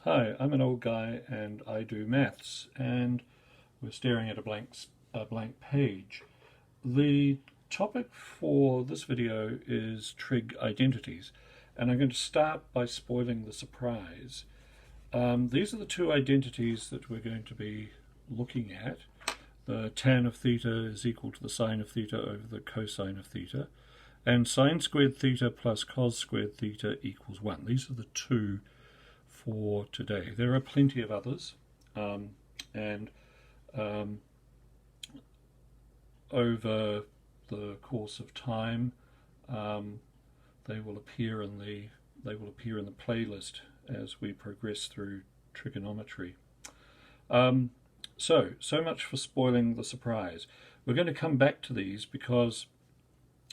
Hi, I'm an old guy and I do maths, and we're staring at a blank page. The topic for this video is trig identities, and I'm going to start by spoiling the surprise. These are the two identities that we're going to be looking at. The tan of theta is equal to the sine of theta over the cosine of theta, and sine squared theta plus cos squared theta equals 1. These are the two for today. There are plenty of others, and over the course of time, they will appear in the playlist as we progress through trigonometry. So much for spoiling the surprise. We're going to come back to these because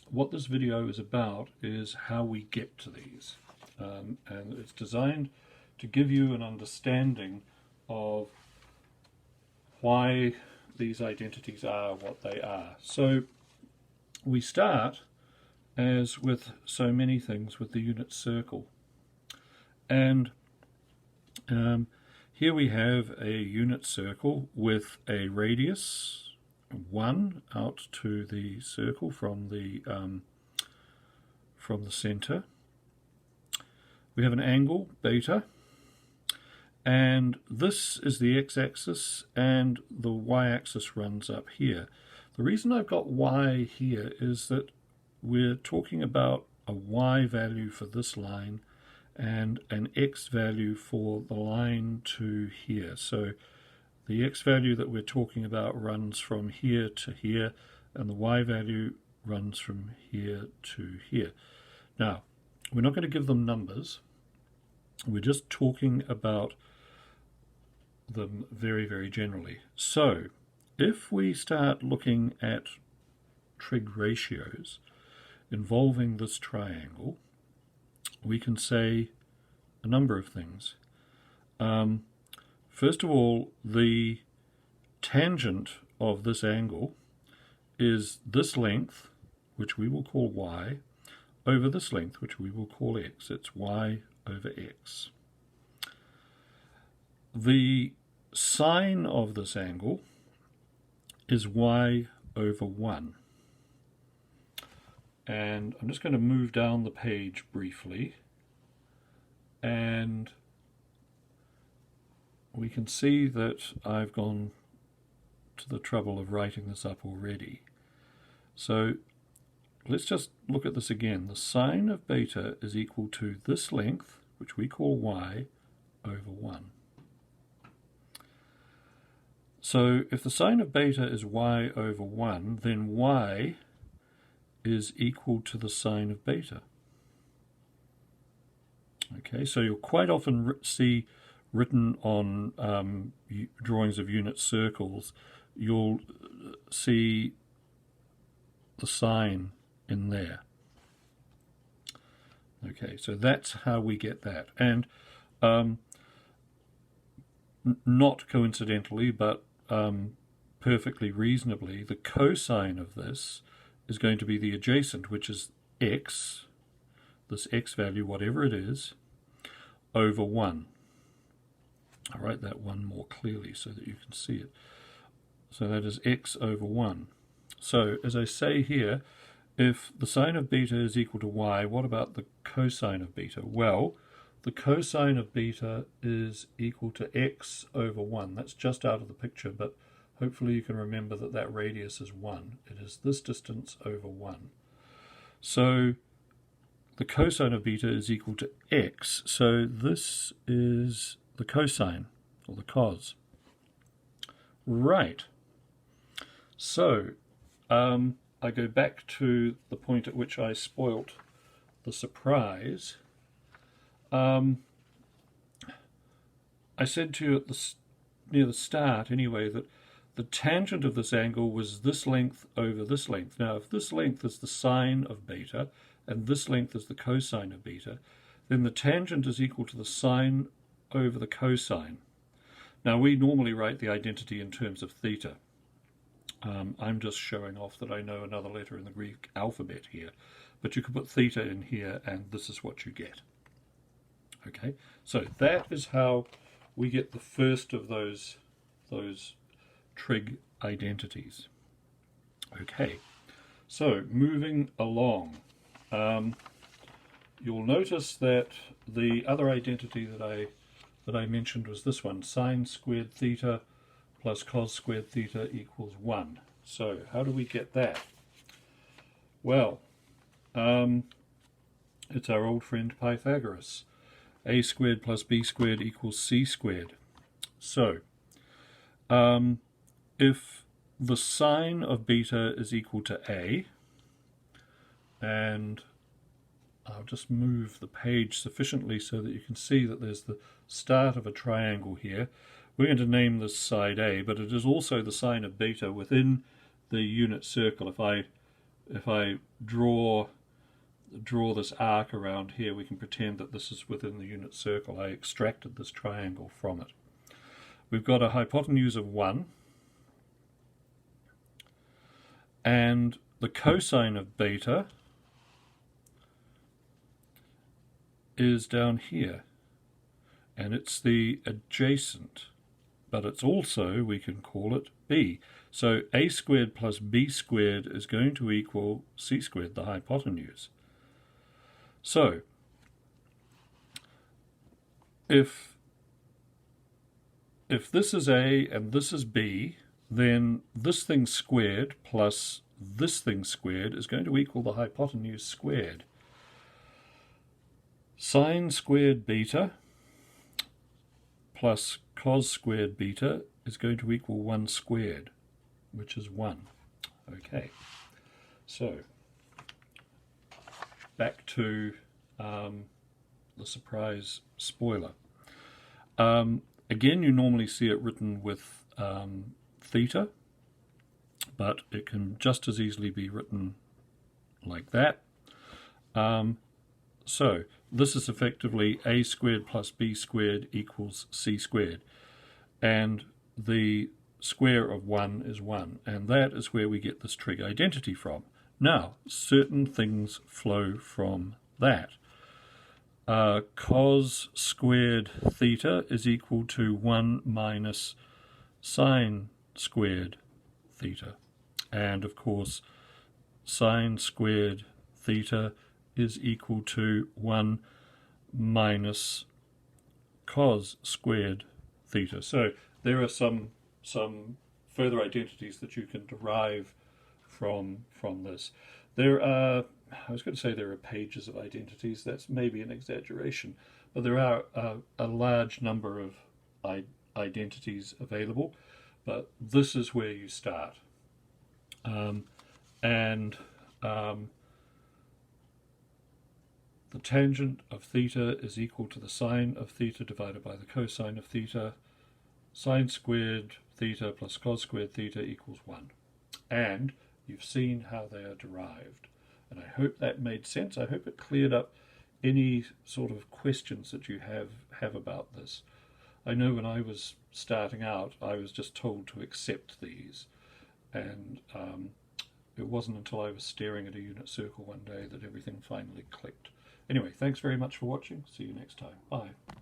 what this video is about is how we get to these, and it's designed to give you an understanding of why these identities are what they are. So we start, as with so many things, with the unit circle. And here we have a unit circle with a radius 1 out to the circle from the center. We have an angle beta, and this is the x-axis and the y-axis runs up here. The reason I've got y here is that we're talking about a y value for this line and an x value for the line to here. So the x value that we're talking about runs from here to here, and the y value runs from here to here. Now, we're not going to give them numbers. We're just talking about them very, very generally. So if we start looking at trig ratios involving this triangle, we can say a number of things. First of all, the tangent of this angle is this length, which we will call y, over this length, which we will call x. It's y over x. The sine of this angle is y over 1. And I'm just going to move down the page briefly, and we can see that I've gone to the trouble of writing this up already. So let's just look at this again. The sine of beta is equal to this length, which we call y, over 1. So if the sine of beta is y over 1, then y is equal to the sine of beta. Okay, so you'll quite often see written on drawings of unit circles, you'll see the sine in there. Okay, so that's how we get that. And not coincidentally, but perfectly reasonably, the cosine of this is going to be the adjacent, which is x, this x value, whatever it is, over 1. I'll write that one more clearly so that you can see it. So that is x over 1. So as I say here, if the sine of beta is equal to y, what about the cosine of beta? Well, the cosine of beta is equal to x over 1. That's just out of the picture, but hopefully you can remember that that radius is 1. It is this distance over 1. So the cosine of beta is equal to x. So this is the cosine, or the cos. Right. So I go back to the point at which I spoilt the surprise. I said to you near the start anyway, that the tangent of this angle was this length over this length. Now, if this length is the sine of beta and this length is the cosine of beta, then the tangent is equal to the sine over the cosine. Now, we normally write the identity in terms of theta. I'm just showing off that I know another letter in the Greek alphabet here, but you could put theta in here and this is what you get. Okay, so that is how we get the first of those trig identities. Okay, so moving along, you'll notice that the other identity that I mentioned was this one: sine squared theta plus cos squared theta equals 1. So how do we get that? Well, it's our old friend Pythagoras. A squared plus b squared equals c squared. So, if the sine of beta is equal to a, and I'll just move the page sufficiently so that you can see that there's the start of a triangle here. We're going to name this side A, but it is also the sine of beta within the unit circle. If I draw this arc around here, we can pretend that this is within the unit circle. I extracted this triangle from it. We've got a hypotenuse of 1, and the cosine of beta is down here, and it's the adjacent, but it's also, we can call it b. So a squared plus b squared is going to equal c squared, the hypotenuse. So, if this is A and this is B, then this thing squared plus this thing squared is going to equal the hypotenuse squared. Sine squared beta plus cos squared beta is going to equal 1 squared, which is 1. Okay, so back to the surprise spoiler. Again, you normally see it written with theta, but it can just as easily be written like that. So this is effectively a squared plus b squared equals c squared, and the square of 1 is 1, and that is where we get this trig identity from. Now, certain things flow from that. Cos squared theta is equal to 1 minus sine squared theta. And of course, sine squared theta is equal to 1 minus cos squared theta. So there are some further identities that you can derive from this. There are, I was going to say there are pages of identities. That's maybe an exaggeration, but there are a large number of identities available, but this is where you start. The tangent of theta is equal to the sine of theta divided by the cosine of theta. Sine squared theta plus cos squared theta equals 1. And you've seen how they are derived. And I hope that made sense. I hope it cleared up any sort of questions that you have about this. I know when I was starting out, I was just told to accept these. And it wasn't until I was staring at a unit circle one day that everything finally clicked. Anyway, thanks very much for watching. See you next time. Bye.